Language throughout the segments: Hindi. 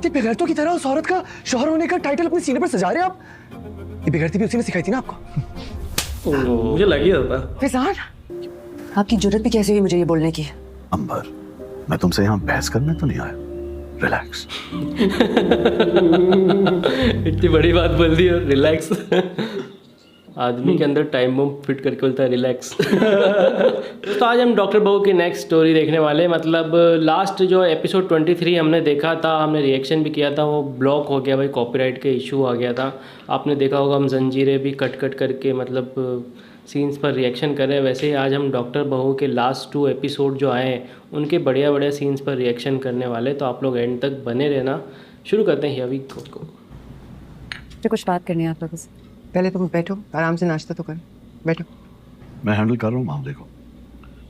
कि बेगैरतों की तरह उस औरत का शौहर होने का टाइटल अपने सीने पर सजा रहे हैं आप। ये बेगैरती भी उसी ने सिखाई थी ना आपको? मुझे लग ही होता। फैजान, आपकी जरूरत भी कैसे हुई मुझे ये बोलने की? अंबर, मैं तुमसे यहाँ बहस करने तो नहीं आया। रिलैक्स। इतनी बड़ी बात बोल दी, रिलैक्स। आदमी के अंदर टाइम बम फिट करके बोलता है रिलैक्स। तो आज हम डॉक्टर बहू की नेक्स्ट स्टोरी देखने वाले। मतलब लास्ट जो एपिसोड 23 हमने देखा था, हमने रिएक्शन भी किया था, वो ब्लॉक हो गया भाई, कॉपीराइट के इशू आ गया था। आपने देखा होगा हम जंजीरें भी कट कट करके मतलब सीन्स पर रिएक्शन कर रहे हैं। वैसे ही आज हम डॉक्टर बहू के लास्ट 2 एपिसोड जो आए हैं उनके बढ़िया बढ़िया सीन्स पर रिएक्शन करने वाले। तो आप लोग एंड तक बने रहना। शुरू करते हैं अभी को। मुझे कुछ बात करनी है आप लोगों से। पहले तुम बैठो, आराम से नाश्ता तो करो, बैठो। मैं हैंडल कर रहा हूँ मामले को।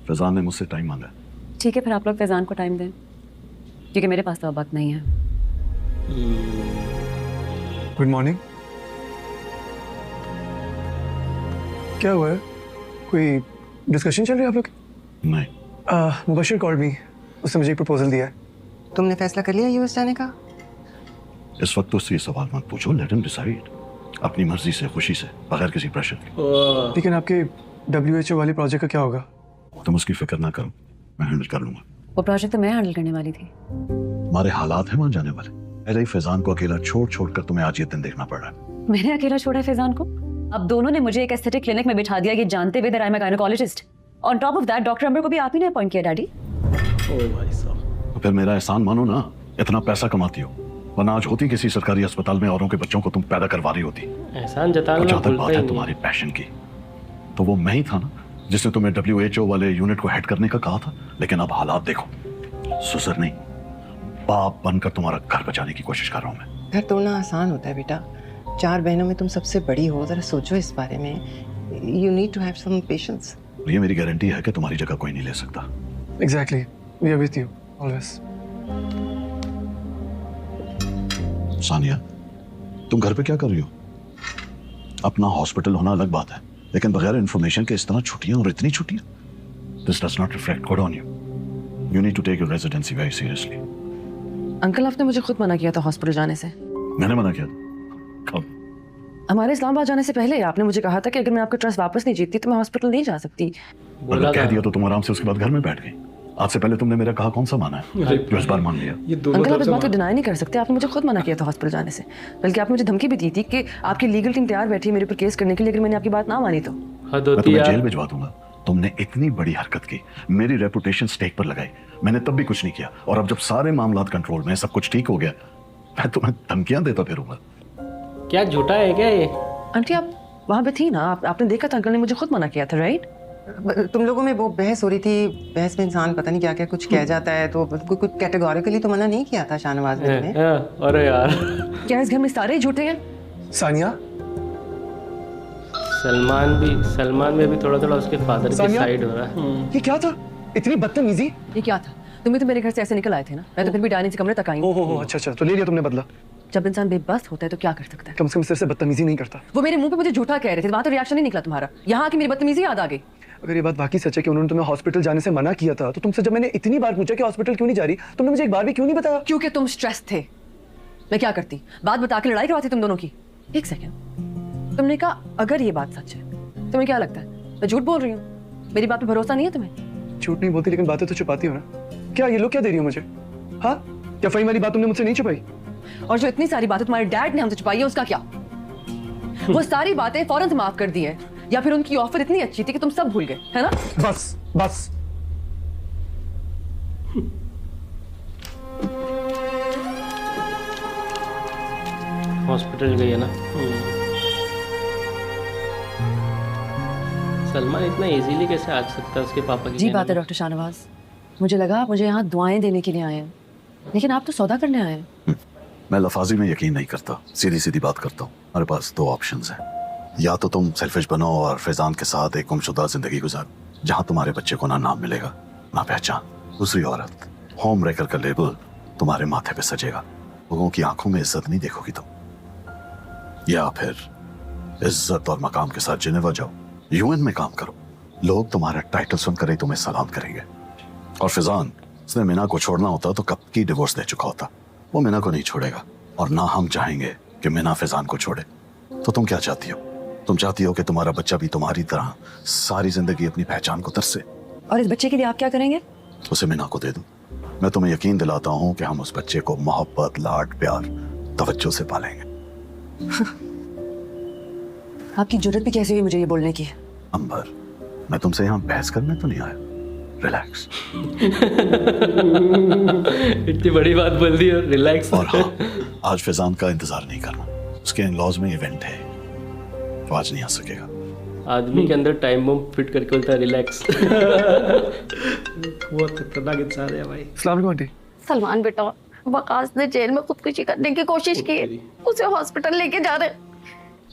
फैजान ने मुझसे टाइम मांगा। ठीक है, फिर आप लोग फैजान को टाइम दें, क्योंकि मेरे पास तो अब वक्त नहीं है। Good morning. क्या हुआ है? कोई डिस्कशन चल रही है आप लोग? नहीं। मुबशिर कॉल्ड मी, उसने मुझे एक प्रपोजल दिया है। तुमने फैसला कर लिया यूएस जाने का? इस वक्त उससे ये सवाल मत पूछो, लेट हिम डिसाइड। अपनी मर्जी से, खुशी से, बगैर किसी प्रेशर के। लेकिन आपके WHO वाले प्रोजेक्ट का क्या होगा? तुम उसकी फिक्र ना करो, मैं हैंडल कर लूंगा। वो प्रोजेक्ट तो मैं हैंडल करने वाली थी। हमारे हालात हैं वहां जाने वाले। पहले ही फैजान को अकेला छोड़ कर तुम्हें आज ये दिन देखना पड़ रहा है। मैंने अकेला छोड़ा है फैजान को? अब दोनों ने मुझे एक एस्थेटिक क्लिनिक में बिठा दिया, ये जानते हुए that I am a gynaecologist. On top of that doctor Ambar को भी आप ही ने अपॉइंट किया डैडी। ओ भाई साहब, तो फिर मेरा एहसान मानो ना, इतना पैसा कमाती हो, वरना आज होती किसी सरकारी अस्पताल में औरों के बच्चों को तुम पैदा करवा रही होती। एहसान जताना जहाँ तक भूलता बात ही है नहीं। तुम्हारी पैशन की, तो वो मैं ही था ना जिसने तुम्हें WHO वाले यूनिट को हेड करने का कहा था। लेकिन अब हालात देखो, सुसर नहीं, बाप बनकर तुम्हारा घर बचाने की कोशिश कर रहा हूं मैं। घर तोड़ना आसान होता है बेटा। 4 बहनों में तुम सबसे बड़ी हो, जरा सोचो इस बारे में। You need to have some patience. ये मेरी गारंटी है कि तुम्हारी जगह कोई नहीं ले सकता। Exactly, we are with you always. Sania, तुम घर पे क्या कर रही हो? अपना हॉस्पिटल होना अलग बात है, लेकिन बगैर इंफॉर्मेशन के इस तरह छुट्टियां और इतनी छुट्टियां, this does not reflect good on you. You need to take your residency very seriously. Uncle, आपने मुझे खुद मना किया था हॉस्पिटल जाने से। मैंने मना किया था? कब? हमारे इस्लामाबाद जाने से पहले आपने मुझे कहा था कि अगर मैं आपका ट्रस्ट वापस नहीं जीतती तो मैं हॉस्पिटल नहीं जा सकती। अगर कह दिया तो तुम आराम से उसके बाद घर में बैठ गई। आज से पहले तुमने मेरा कहा कौन सा माना है जो इस बार मान लिया? अंकल, आप इस बात को डिनाई नहीं कर सकते। आपने मुझे खुद मना किया था हॉस्पिटल जाने से, बल्कि आपने मुझे धमकी भी दी थी कि आपकी लीगल टीम तैयार बैठी है मेरे ऊपर केस करने के लिए अगर मैंने आपकी बात ना मानी तो। हद मैं होती तुम्हें है जेल यार। भिजवा दूंगा। तुमने इतनी बड़ी हरकत की, मेरी रेपुटेशन स्टेक पर लगाई, मैंने तब भी कुछ नहीं किया, और अब जब सारे मामलात कंट्रोल में, सब कुछ ठीक हो गया, मैं तुम्हें धमकियां देता फिरूंगा। क्या झूठा है क्या ये? आंटी, आप वहाँ पे थी ना, आपने देखा था अंकल ने मुझे खुद मना किया था, राइट? तुम लोगों में वो बहस हो रही थी, बहस में इंसान पता नहीं क्या क्या कुछ कह जाता है, तो कुछ कैटेगोरिकली तो मना नहीं किया था शाहनवाज ने तुम्हें। अरे यार, क्या इस घर में सारे झूठे हैं? सानिया, सलमान में भी थोड़ा थोड़ा उसके फादर की सानिया? साइड हो रहा है। ये क्या था? इतनी बदतमीजी? ये क्या था? तुम भी तो मेरे घर से ऐसे निकल आए थे ना, मैं तो फिर भी डाइनिंग से कमरे तक आई हूँ। हो, अच्छा, तो ले लिया तुमने बदला। जब इंसान बेबस होता है तो क्या कर सकता है? कम से कम सिर से बदतमीजी नहीं करता। वो मेरे मुंह पे मुझे झूठा कह रहे थे, वहां तो रिएक्शन नहीं निकला तुम्हारा, यहाँ आके मेरी बदतमीजी याद आ गई। अगर ये बात वाकई सच है कि उन्होंने तुम्हें हॉस्पिटल जाने से मना किया था, तो तुमसे जब मैंने इतनी बार पूछा कि हॉस्पिटल क्यों नहीं जा रही, तुमने मुझे एक बार भी क्यों नहीं बताया? क्योंकि तुम स्ट्रेस थे। मैं क्या करती, बात बता के लड़ाई करवाती तुम दोनों की। एक सेकंड, तुमने कहा अगर ये बात सच है, तुम्हें क्या लगता है मैं झूठ बोल रही हूँ? मेरी बात पे भरोसा नहीं है तुम्हें? झूठ नहीं बोलती, लेकिन बातें तो छुपाती हो ना। क्या ये लोग क्या दे रही हो मुझे? हाँ, क्या फही वाली बात तुमने मुझसे नहीं छुपाई? और जो इतनी सारी बातें तुम्हारे डैड ने हमसे छुपाई है उसका क्या? वो सारी बातें फौरन से माफ कर दी है, या फिर उनकी ऑफर इतनी अच्छी थी कि तुम सब भूल गए, है ना? बस हॉस्पिटल गई है ना। सलमान इतना इजीली कैसे आ सकता है उसके पापा की? जी बात है डॉक्टर शाहनवाज, मुझे लगा आप मुझे यहाँ दुआएं देने के लिए आए हैं, लेकिन आप तो सौदा करने आए हैं। मैं लफाजी में यकीन नहीं करता, सीधी सीधी बात करता हूँ। हमारे पास 2 ऑप्शंस हैं, या तो तुम सेल्फिश बनो और फैजान के साथ एक गुमशुदा जिंदगी गुजारो जहाँ तुम्हारे बच्चे को ना नाम मिलेगा ना पहचान। दूसरी औरत, होम रेकर का लेबल तुम्हारे माथे पे सजेगा, लोगों की आंखों में इज्जत नहीं देखोगी तुम। या फिर इज्जत और मकाम के साथ जिनेवा जाओ, यूएन में काम करो, लोग तुम्हारा टाइटल सुनकर ही तुम्हें सलाम करेंगे। और फैजान, उसने मीना को छोड़ना होता तो कब की डिवोर्स दे चुका होता। वो मीना को नहीं छोड़ेगा और ना हम चाहेंगे कि मीना फैजान को छोड़े। तो तुम क्या चाहती हो? तुम चाहती हो कि तुम्हारा बच्चा भी तुम्हारी तरह सारी जिंदगी अपनी पहचान को तरसे? और इस बच्चे के लिए आप क्या करेंगे? उसे मीना को दे दूं। मैं तुम्हें यकीन दिलाता हूं कि हम उस बच्चे को मोहब्बत, लाड, प्यार, तवज्जो से पालेंगे। आपकी जरूरत भी कैसे हुई मुझे ये बोलने की? अंबर, मैं तुमसे यहाँ बहस करने तो नहीं आया। रिलैक्स। इतनी बड़ी बात बोल दी और रिलैक्स। और हाँ, आज फैजान का इंतजार नहीं करना। उसके इन लॉज में इवेंट है, वो आज नहीं आ सकेगा। आदमी के अंदर टाइम बम फिट करके बोलता है रिलैक्स। बहुत खतरनाक इंसान है भाई। अस्सलाम वालेकुम आंटी। सलमान बेटा, वकास ने जेल में खुदकुशी करने की कोशिश की है, उसे हॉस्पिटल लेके जा रहे।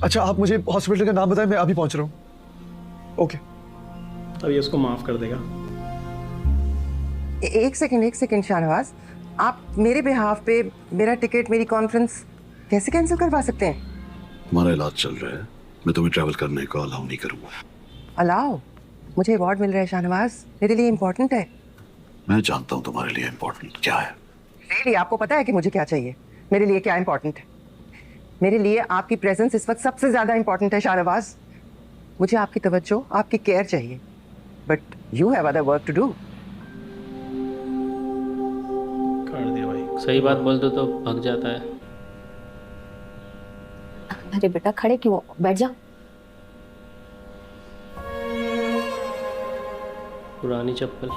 अच्छा, आप मुझे हॉस्पिटल का नाम बताएं, मैं अभी पहुंच रहा हूँ। ओके। अब ये उसको माफ कर देगा। एक सेकंड शाहनवाज, आप मेरे बिहाफ पे मेरा टिकट, मेरी कॉन्फ्रेंस कैसे कैंसिल करवा सकते हैं? तुम्हारा इलाज चल रहा है, मैं तुम्हें ट्रैवल करने को अलाउ नहीं करूंगा। अलाउ? मुझे अवार्ड मिल रहा है शाहनवाज, मेरे लिए इम्पोर्टेंट है। मैं जानता हूँ तुम्हारे लिए इम्पोर्टेंट क्या है। रियली आपको पता है कि मुझे क्या चाहिए? मेरे लिए क्या इम्पोर्टेंट है? मेरे लिए आपकी प्रेजेंस इस वक्त सबसे ज्यादा इम्पोर्टेंट है शाहनवाज। मुझे आपकी तवज्जो, आपकी केयर चाहिए, but you have other work to do. कर दिया भाई। सही बात बोल दो तो भग जाता है। अरे बेटा खड़े क्यों हो? बैठ जा। पुरानी चप्पल।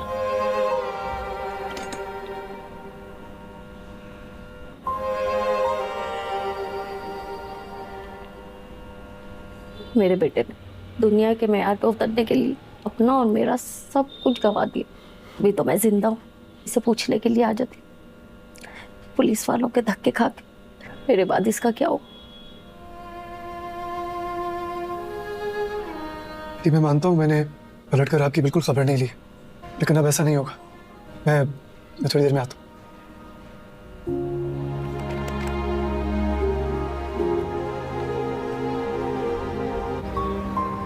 मेरे बेटे ने दुनिया के मेयार पे उतरने के लिए अपना और मेरा सब कुछ गवा दिया। भी तो मैं जिंदा हूँ, इसे पूछने के लिए आ जाती। पुलिस वालों के धक्के खा के मेरे बाद इसका क्या हो? मैं मानता हूँ मैंने पलट कर आपकी बिल्कुल खबर नहीं ली, लेकिन अब ऐसा नहीं होगा। मैं थोड़ी देर में आता हूँ।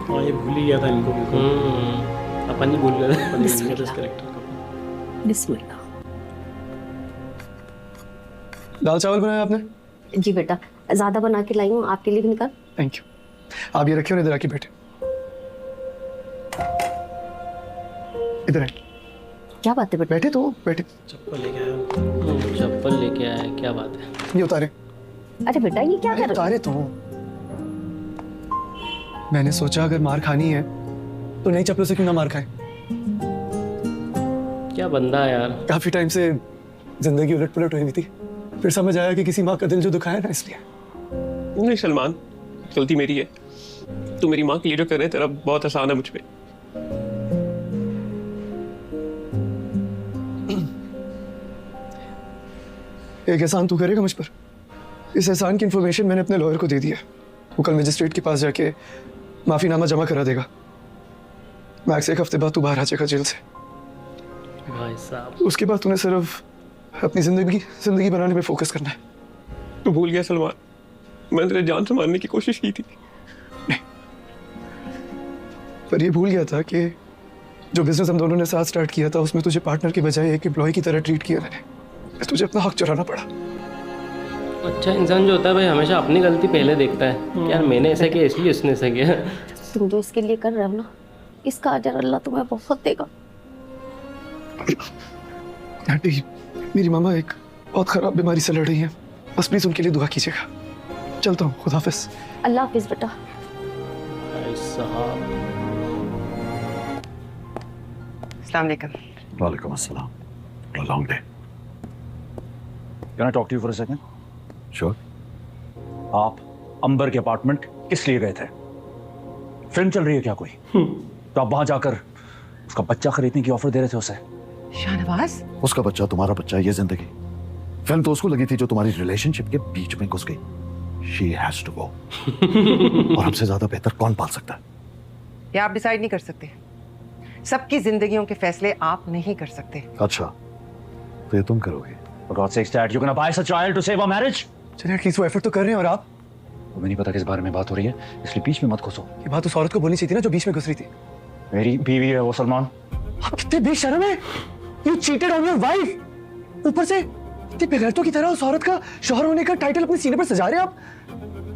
हाँ, ये भूल ही गया था इनको बिल्कुल। अपन ही भूल गए थे। अपन ही भूल गया था इस कैरेक्टर को। बिस्मिल्लाह। दाल चावल बनाया आपने? जी बेटा, ज्यादा बना के लाई हूँ, आपके लिए भी निकाल। Thank you. आप ये रखिए और इधर आके बैठे। इधर आए। क्या बात है बेटा? बैठे तो बैठे। चप्पल लेके आया। चप्पल लेके आया है, क्या बात है? ये उतारे। अरे बेटा ये क्या कर रहे हो? उतारे तो। मैंने सोचा अगर मार खानी है तो नई चप्पलों से क्यों ना मार खाए। क्या बंदा है यार। काफी टाइम से जिंदगी उलट पुलट हुई थी, फिर समझ आया कि किसी माँ का दिल जो दुखाया ना, इसलिए। नहीं सलमान, गलती मेरी है। तू मेरी माँ के लिए जो कर रहे तेरा बहुत आसान है मुझ पे। एक एहसान तू करेगा मुझ पर? इस एहसान की इंफॉर्मेशन मैंने अपने लॉयर को दे दी है। वो कल मजिस्ट्रेट के पास जाके माफीनामा जमा करा देगा। मैक्स एक हफ्ते बाद तू बाहर आ जाएगा जेल से। भाई साहब, उसके बाद तूने सिर्फ अपनी जिंदगी बनाने पे फोकस करना है। तू भूल गया सलमान, मैंने तेरे जान से मारने की कोशिश की थी। पर ये भूल गया था कि जो बिजनेस हम दोनों ने साथ स्टार्ट किया था उसमें तुझे पार्टनर की बजाय एक एम्प्लॉय की तरह ट्रीट किया मैंने। तुझे अपना हक चुराना पड़ा। अच्छा इंसान जो होता है भाई हमेशा अपनी गलती पहले देखता है कि यार मैंने ऐसा किया इसलिए उसने ऐसा किया। तुम जो इसके लिए कर रहे हो ना, इसका अजर अल्लाह तुम्हें बहुत देगा। आंटी, मेरी मामा एक बहुत खराब बीमारी से लड़ रही है, बस प्लीज उनके लिए दुआ कीजिएगा। चलता हूँ, खुदा हाफिज। अल्लाह हाफिज बेटा। भाई साहब, अस्सलाम वालेकुम। वालेकुम अस्सलाम। Long day. Can I talk to you for a second? Sure. आप अंबर के अपार्टमेंट किस लिए गए थे? फिल्म चल रही है क्या कोई? तो आप वहां जाकर उसका बच्चा खरीदने की ऑफर दे रहे थे उसे। शाहनवाज, उसका बच्चा तुम्हारा बच्चा, ये जिंदगी। फिल्म तो उसको लगी थी जो तुम्हारी रिलेशनशिप के बीच में घुस गई। She has to go। और हमसे ज्यादा बेहतर कौन पाल सकता है? ये आप डिसाइड नहीं कर सकते। सबकी जिंदगियों के फैसले आप नहीं कर सकते। अच्छा, तो ये तुम करोगे? For God's sake, Dad, you're gonna buy a child to save a marriage? चलिए एटलीस्ट वो एफर्ट तो कर रहे हैं। और आप? मुझे नहीं पता किस बारे में बात हो रही है, इसलिए बीच में मत घुसो। ये बात उस औरत को बोलनी चाहिए थी ना जो बीच में घुस रही थी। मेरी बीवी है वो सलमान। आप कितने बेशर्म हैं। You cheated on your wife। ऊपर से ये बेगैरतों की तरह उस औरत का शौहर होने का टाइटल अपने सीने पर सजा रहे हैं आप।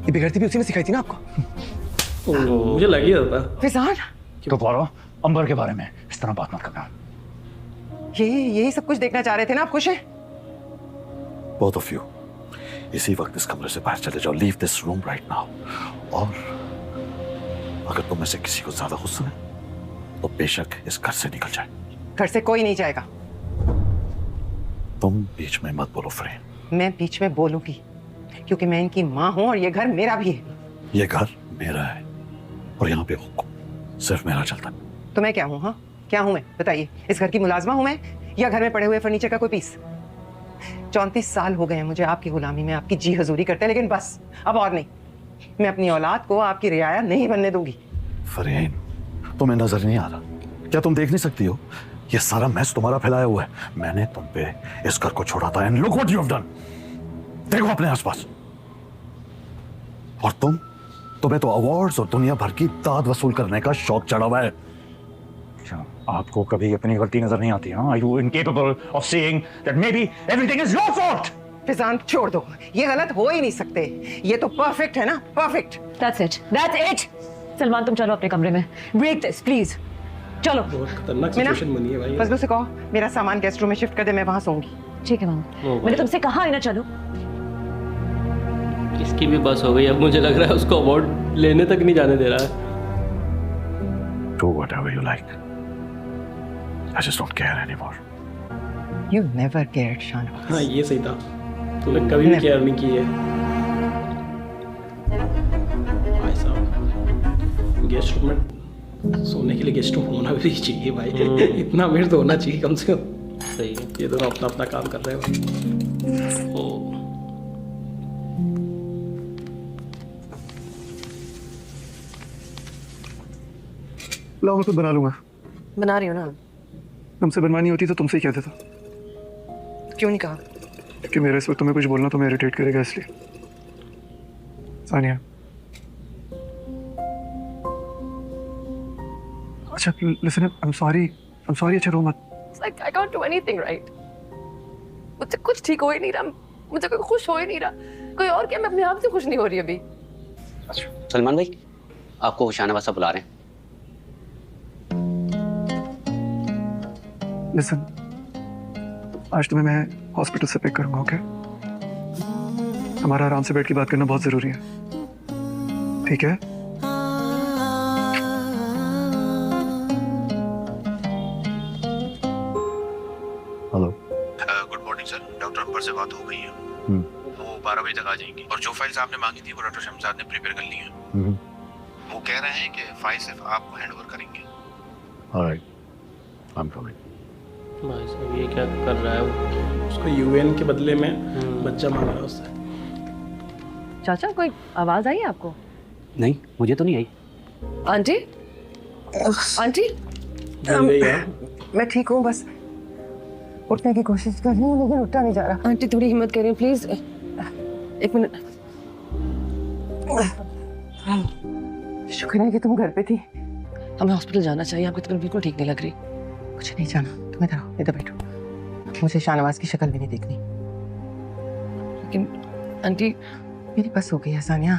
ये बेगैरती भी उसी ने सिखाई थी ना आपको। मुझे लग ही रहा था। फैजान, दोबारा अंबर के बारे में इस तरह बात मत करना। यही सब कुछ देखना चाह रहे थे ना आप? खुश हैं? बोथ ऑफ यू इसी वक्त इस कमरे से बाहर चले जाओ। Leave this room right now. और अगर तुम में से किसी को ज्यादा गुस्सा है तो बेशक इस घर से निकल जाए। घर से कोई नहीं जाएगा। तुम बीच में मत बोलो फ्रेंड। मैं बीच में बोलूंगी क्योंकि मैं इनकी माँ हूं और ये घर मेरा भी है। ये घर मेरा है और यहाँ पे हुक्म सिर्फ मेरा चलता है। तो मैं क्या हूँ? हाँ, क्या हूँ मैं? बताइए। इस घर की मुलाजमा हूँ मैं या घर में पड़े हुए फर्नीचर का कोई पीस? 34 साल हो गए हैं मुझे आपकी गुलामी में, आपकी जी हजूरी करते, लेकिन बस अब और नहीं। मैं अपनी औलाद को आपकी रियाया नहीं बनने दूंगी। फरहीन, तुम्हें नजर नहीं आ रहा क्या? तुम देख नहीं सकती हो? ये सारा मैस तुम्हारा फैलाया हुआ है। मैंने तुम पे इस घर को छोड़ा था and look what you have done. देखो अपने आसपास। और तुम्हें तो अवार्ड्स और दुनिया भर की दाद वसूल करने का शौक चढ़ा हुआ है। अच्छा, आपको कभी अपनी गलती नजर नहीं आती? हाँ, are you incapable of seeing that maybe everything is your fault? Fizan, छोड़ दो। ये गलत हो ही नहीं सकते। ये तो परफेक्ट है ना, परफेक्ट। That's it. सलमान, तुम चलो अपने कमरे में। Break this please. चलो। बहुत खतरनाक मीना, सिचुएशन बनी है भाई। फजलू से कहो मेरा सामान गेस्ट रूम में शिफ्ट कर दे, मैं वहां सोऊंगी। ठीक है मामा, मैंने तुमसे कहा है ना चलो। इसकी भी बस हो गई। अब मुझे लग रहा है उसको अवार्ड लेने तक नहीं जाने दे रहा है। Do whatever you like. I just don't care anymore. You never cared, Shahnawaz. हाँ, ये सही था। तूने कभी भी केयर नहीं की है भाई साहब। गेस्ट रूम में सोने के लिए गेस्ट रूम होना भी चाहिए भाई। इतना अमीर तो होना चाहिए कम से कम। सही है। ये दोनों अपना अपना काम कर रहे हो। ओ लाओ मैं खुद बना लूंगा। बना रही हो ना? तुमसे बनवानी होती तो तुमसे ही कहता था। क्यों नहीं कहा? क्योंकि मेरे इस वक्त तुम्हें कुछ बोलना तुम्हें इरिटेट करेगा इसलिए। सानिया, अच्छा लिसन, आई एम सॉरी अच्छा रो मत। I can't do anything right. मुझसे कुछ ठीक हो ही नहीं रहा, मुझे कोई खुश हो ही नहीं रहा। कोई और क्या, मैं अपने आप से खुश नहीं हो रही अभी। सलमान भाई, आपको शाहनवाज साहब बुला रहे हैं। लिसन, आज तुम्हें मैं हॉस्पिटल से पिक करूंगा, ओके? हमारा आराम से बैठ के बात करना बहुत जरूरी है, ठीक है? Hello. Good morning sir, doctor Ambar से बात हो गई है। वो 12 बजे तक आ जाएंगी और जो फाइल्स आपने मांगी थी वो डॉक्टर शमशाद ने प्रिपेयर कर ली हैं। वो कह रहे हैं कि फाइल सिर्फ आपको हैंड ओवर करेंगे। Alright, I am coming. भाई साहब ये क्या कर रहा है वो? उसको यूएन के बदले में बच्चा मांग रहा है उससे। चाचा, कोई आवाज आई है आपको? नहीं, मुझे तो नहीं आई। आंटी, आंटी, भूल गई है। मैं ठीक हूँ, बस उठने की कोशिश कर रही हूँ लेकिन उठा नहीं जा रहा। आंटी थोड़ी हिम्मत करें प्लीज। एक मिनट। शुक्र है कि तुम घर पे थी। हमें हॉस्पिटल जाना चाहिए, आपकी तबीयत बिल्कुल ठीक नहीं लग रही। कुछ नहीं जाना, तुम इधर आओ, इधर बैठो। मुझे शाहनवाज की शक्ल भी नहीं देखनी। लेकिन आंटी, मेरी बस हो गई है सानिया।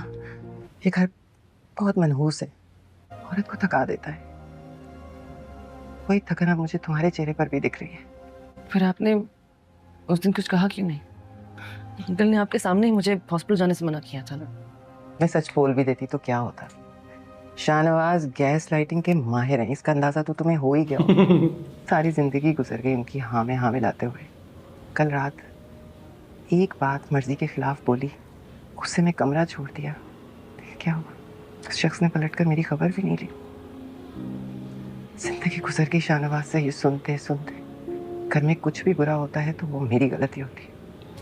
ये घर बहुत मनहूस है, औरत को थका देता है। वही थकन अब मुझे तुम्हारे चेहरे पर भी दिख रही है। फिर आपने उस दिन कुछ कहा क्यों नहीं? अंकल ने आपके सामने ही मुझे हॉस्पिटल जाने से मना किया था ना। मैं सच बोल भी देती तो क्या होता? शाहनवाज गैस लाइटिंग के माहिर हैं, इसका अंदाजा तो तुम्हें हो ही गया हो। सारी जिंदगी गुजर गई उनकी हाँ में हाँ मिलाते हुए। कल रात एक बात मर्जी के खिलाफ बोली, गुस्से में कमरा छोड़ दिया। क्या हुआ? उस शख्स ने पलटकर मेरी खबर भी नहीं ली। जिंदगी गुजर गई शाहनवाज से ये सुनते सुनते। घर में कुछ भी बुरा होता है तो वो मेरी गलती होती है।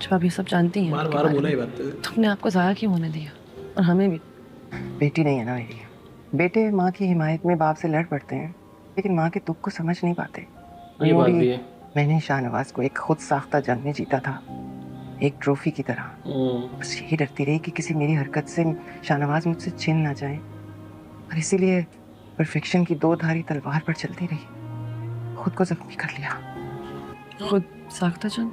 जो आप ये सब जानती हैं, बार बार बोला ही बात। तुमने आपको ज़ाया क्यों होने दिया? और हमें भी। बेटी नहीं है ना मेरी। बेटे माँ की हिमायत में बाप से लड़ पड़ते हैं, लेकिन माँ के दुख को समझ नहीं पाते। ये बात भी है। मैंने शाहनवाज को एक खुद साख्ता जंग में जीता था, एक ट्रॉफी की तरह। बस यही डरती रही कि किसी मेरी हरकत से शाहनवाज मुझसे छिन ना जाए, और इसीलिए परफेक्शन की दो धारी तलवार पर चलती रही। खुद को जख्मी कर लिया। खुद साख्ता जंग?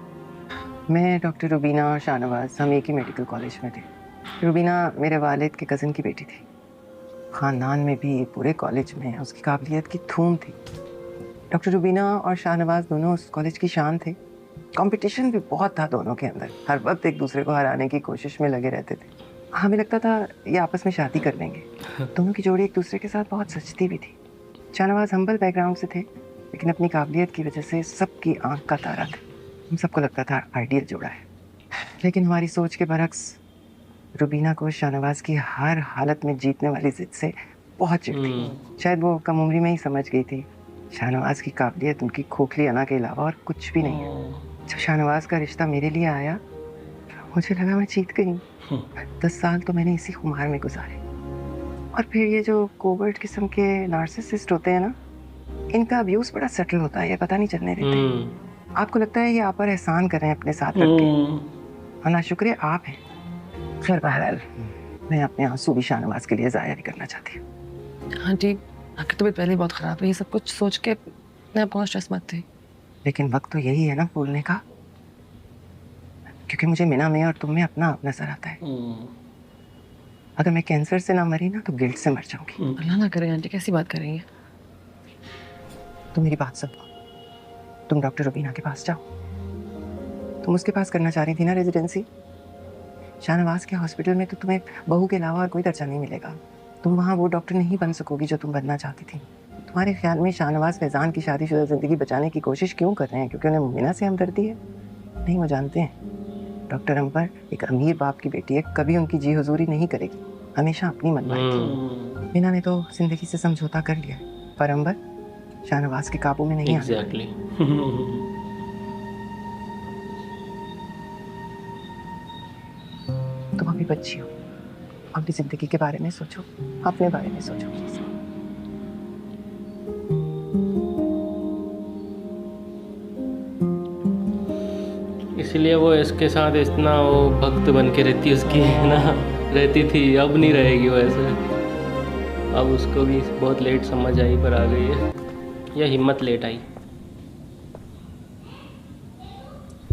मैं डॉक्टर रुबीना और शाहनवाज हम एक ही मेडिकल कॉलेज में थे। रुबीना मेरे वालिद के कज़न की बेटी थी। ख़ानदान में भी पूरे कॉलेज में उसकी काबिलियत की धूम थी। डॉक्टर रुबीना और शाहनवाज दोनों उस कॉलेज की शान थे। कंपटीशन भी बहुत था दोनों के अंदर, हर वक्त एक दूसरे को हराने की कोशिश में लगे रहते थे। हमें लगता था ये आपस में शादी कर लेंगे। दोनों की जोड़ी एक दूसरे के साथ बहुत सजती भी थी। शाहनवाज हम्बल बैकग्राउंड से थे, लेकिन अपनी काबिलियत की वजह से सबकी आंख का तारा थे। हम सबको लगता था आइडियल जोड़ा है। लेकिन हमारी सोच के बरक्स रुबीना को शाहनवाज की हर हालत में जीतने वाली जिद से बहुत चिढ़ थी। शायद वो कम उम्री में ही समझ गई थी शाहनवाज की काबिलियत उनकी खोखली अना के अलावा और कुछ भी नहीं है। जब शाहनवाज का रिश्ता मेरे लिए आया, मुझे लगा मैं जीत गई। 10 साल तो मैंने इसी खुमार में गुजारे। और फिर ये जो कोवर्ट किस्म के नार्सिसिस्ट होते हैं ना, इनका अब्यूज बड़ा सटल होता है, ये पता नहीं चलने देते। आपको लगता है ये आप पर एहसान कर रहे हैं अपने साथ रख के, और नाशुक्र आप हैं। खैर बहरहाल, मैं अपने आंसू भी शाहनवाज के लिए ज़ाया नहीं करना चाहती। हाँ जी, आपकी तबीयत पहले बहुत ख़राब है, ये सब कुछ सोच के मैं बहुत स्ट्रेस मत थी। लेकिन वक्त तो यही है ना बोलने का, क्योंकि मुझे मिना में और तुम में अपना आप नजर आता है। अगर मैं कैंसर से ना मरी ना तो गिल्ट से मर जाऊंगी। अल्लाह ना करे आंटी, कैसी बात कर रही हैं? तुम मेरी बात सुनो, तुम डॉक्टर रुबीना के पास जाओ। तुम उसके पास करना चाह रही थी ना रेजिडेंसी। शाहनवाज के हॉस्पिटल में तो तुम्हें बहू के अलावा और कोई दर्जा नहीं मिलेगा। तुम वहाँ वो डॉक्टर नहीं बन सकोगी जो तुम बनना चाहती थी। तुम्हारे ख्याल में शाहनवाज फैजान की शादीशुदा ज़िंदगी बचाने की कोशिश क्यों कर रहे हैं? क्योंकि उन्हें मीना से हमदर्दी है? नहीं, वो जानते हैं डॉक्टर अंबर एक अमीर बाप की बेटी है, कभी उनकी जी हुजूरी नहीं करेगी, हमेशा अपनी मनमानी की। मीना ने तो जिंदगी से समझौता कर लिया है, पर अंबर शाहनवाज के काबू में नहीं आ तुम अभी बच्ची हो, अपनी जिंदगी के बारे में सोचो, अपने बारे में सोचो। इसलिए वो इसके साथ इतना वो भक्त बन के रहती उसकी है ना, रहती थी। अब नहीं रहेगी वैसे। अब उसको भी बहुत लेट समझ आई, पर आ गई है, या हिम्मत लेट आई।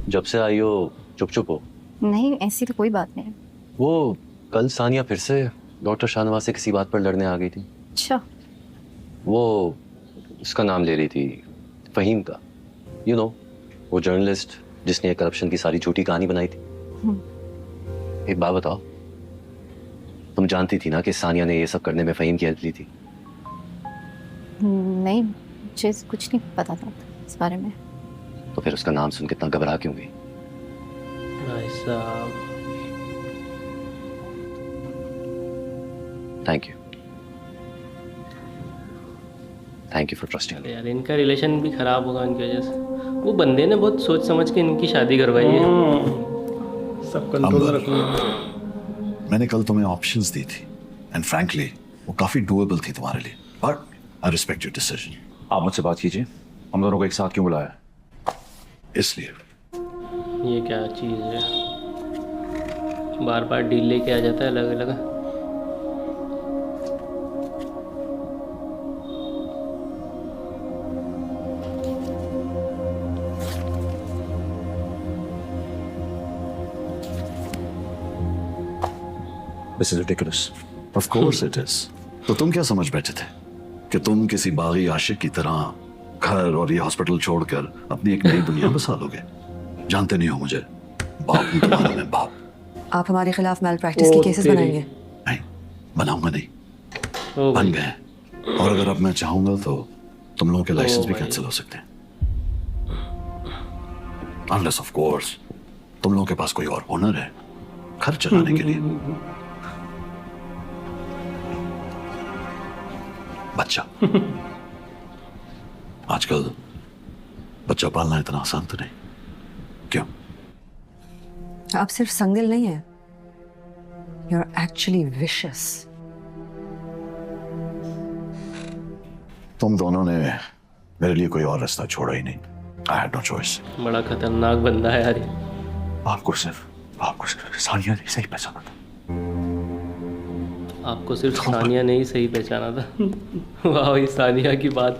जब से आई हो चुप चुप हो? नहीं, ऐसी तो कोई बात नहीं। वो कल सानिया फिर से डॉक्टर शाहनवाज से किसी बात पर लड़ने आ गई थी। अच्छा। वो उसका नाम ले रही थी, फहीम का। यू नो, वो जर्नलिस्ट जिसने करप्शन की सारी झूठी कहानी बनाई थी। एक बात बताओ, तुम जानती थी ना कि सानिया ने ये सब करने में फहीम की हेल्प ली थी? नहीं, मुझे कुछ नहीं पता था इस बारे में। तो फिर उसका नाम सुन के इतना घबरा क्यों गई? भाई साहब, thank you, thank you for trusting. यार इनका रिलेशन भी खराब होगा इनकी वजह से। वो बंदे ने बहुत सोच समझ के इनकी शादी करवाई है। सब कंट्रोल रखना। मैंने कल तुम्हें ऑप्शंस दी थी, एंड फ्रैंकली वो काफी डूएबल थी तुम्हारे लिए, but I respect your decision. आप मुझसे बात कीजिए, हम दोनों को एक साथ क्यों बुलाया? इसलिए ये क्या चीज़ है, बार बार डील लेके आ जाता है अलग अलग। This is ridiculous. Of course it is. तो तुम क्या समझ बैठे थे कि तुम किसी बागी आशिक की तरह घर और ये हॉस्पिटल छोड़कर अपनी एक नई दुनिया बसा लोगे? जानते नहीं हो मुझे, बाप हूं तुम्हारा मैं, बाप। आप हमारे खिलाफ मैल प्रैक्टिस की केसेस बनाएंगे? नहीं, बनाऊंगा नहीं, बन गए। और अगर अब मैं चाहूंगा तो तुम लोगों के लाइसेंस भी कैंसिल हो सकते हैं, अनलेस ऑफ कोर्स तुम लोगों के पास कोई और ओनर है घर चलाने के लिए। बच्चा आजकल बच्चा पालना इतना आसान तो नहीं, क्यों? आप सिर्फ संगदिल नहीं है, यू आर एक्चुअली विशियस। तुम दोनों ने मेरे लिए कोई और रास्ता छोड़ा ही नहीं। I had no choice. बड़ा खतरनाक बंदा है यार। आपको सिर्फ सानिया ने सही पहचाना था। आपको सिर्फ सानिया ने ही सही पहचाना था। वाह, ये सानिया की बात।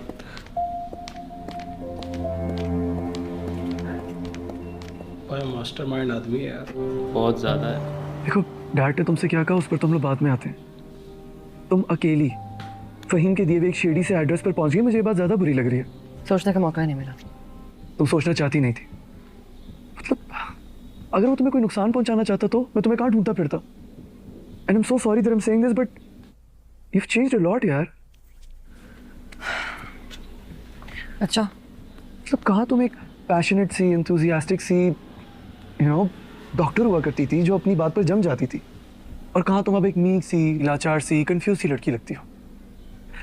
मास्टरमाइंड आदमी है यार। बहुत ज़्यादा है। देखो डैड ने तुमसे क्या कहा उस पर तुम लोग बाद में आते हैं। तुम अकेली फहीम के दिए हुए एक शेडी से एड्रेस पर पहुंच गई, मुझे ये बात ज़्यादा बुरी लग रही है। सोचने का मौका ही नहीं मिला। तुम सोचना चाहती नहीं थी। मतलब अगर वो तुम्हें कोई नुकसान पहुंचाना चाहता तो मैं तुम्हें कहाँ ढूंढता फिरता। And I am so sorry that I am saying this but you have changed a lot यार। अच्छा मतलब कहाँ तुम एक पैशनेट सी एंथुजियास्टिक सी डॉक्टर हुआ करती थी जो अपनी बात पर जम जाती थी, और कहाँ तुम अब एक मीक सी, लाचार सी, कंफ्यूज सी लड़की लगती हो।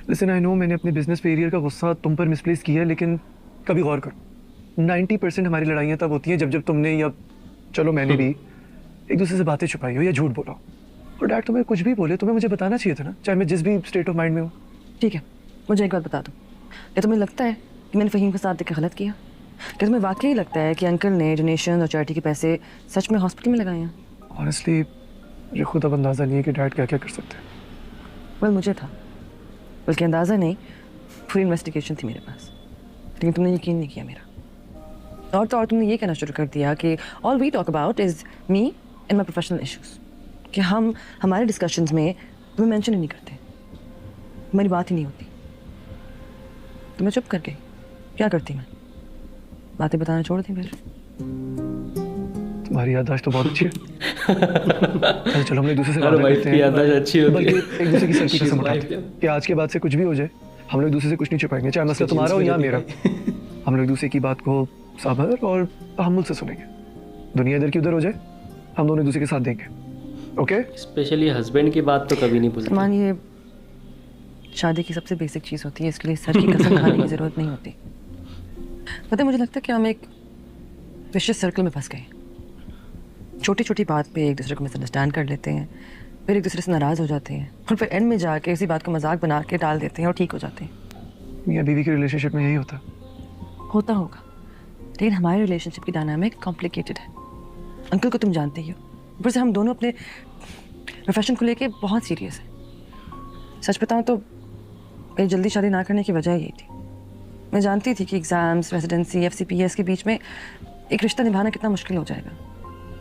लिसन आई नो मैंने अपने बिजनेस फेलियर का गुस्सा तुम पर मिसप्लेस किया है, लेकिन कभी गौर करो 90% हमारी लड़ाइयाँ तब होती हैं जब तुमने या चलो मैंने भी एक दूसरे से बातें छुपाई हो या झूठ बोला। और डैड तुम्हें कुछ भी बोले तुम्हें मुझे बताना चाहिए था ना, चाहे मैं जिस भी स्टेट ऑफ माइंड में हूँ। ठीक है, मुझे एक बात बता दो, क्या तुम्हें लगता है कि मैंने फ़हीम के साथ देख के गलत किया? क्या तुम्हें वाकई लगता है कि अंकल ने डोनेशन और चैरिटी के पैसे सच में हॉस्पिटल में लगाए हैं? ऑनेस्टली मुझे खुद अब अंदाज़ा नहीं है कि डैड क्या क्या कर सकते हैं। वेल मुझे था, बल्कि अंदाज़ा नहीं, पूरी इन्वेस्टिगेशन थी मेरे पास, लेकिन तुमने यकीन नहीं किया मेरा। और तो और तुमने ये कहना शुरू कर दिया कि all we talk about is me and my professional issues, कि हम हमारे डिस्कशंस में तुम्हें मेंशन ही नहीं करते, हमारी बात ही नहीं होती। तो मैं चुप कर गई। क्या करती मैं? बातें बताना छोड़ दी फिर। तुम्हारी याददाश्त तो बहुत अच्छी है। अच्छा, चलो हम एक दूसरे से हर बातें वाइफ करते की हैं, याददाश्त अच्छी होती बल्कि है। एक दूसरे की सर की कसम उठाते हैं कि आज के बाद से कुछ भी हो जाए हम लोग एक दूसरे से कुछ नहीं छुपाएंगे, चाहे मसला तुम्हारा हो या मेरा। हम लोग एक दूसरे की बात को सब्र और तहम्मुल से सुनेंगे। दुनिया इधर की उधर हो जाए हम दोनों एक दूसरे के साथ देंगे। ओके? स्पेशली हस्बैंड की बात तो कभी नहीं भूलते। मान ये शादी की सबसे बेसिक चीज़ होती है, इसके लिए सर की कसम खाने की ज़रूरत नहीं होती। पता है मुझे लगता है कि हम एक विशियस सर्कल में फंस गए। छोटी छोटी बात पे एक दूसरे को मिसअंडरस्टैंड कर लेते हैं, फिर एक दूसरे से नाराज़ हो जाते हैं, और फिर एंड में जाके इसी बात को मजाक बना के टाल देते हैं और ठीक हो जाते हैं। मियाँ बीवी के रिलेशनशिप में यही होता है। होता होगा, लेकिन हमारे रिलेशनशिप की डायनामिक कॉम्प्लिकेटेड है। अंकल को तुम जानते ही हो, ऊपर से हम दोनों अपने प्रोफेशन को लेके बहुत सीरियस हैं। सच बताऊं तो मेरी जल्दी शादी ना करने की वजह यही थी। मैं जानती थी कि एग्ज़ाम्स, रेजिडेंसी, FCPS के बीच में एक रिश्ता निभाना कितना मुश्किल हो जाएगा।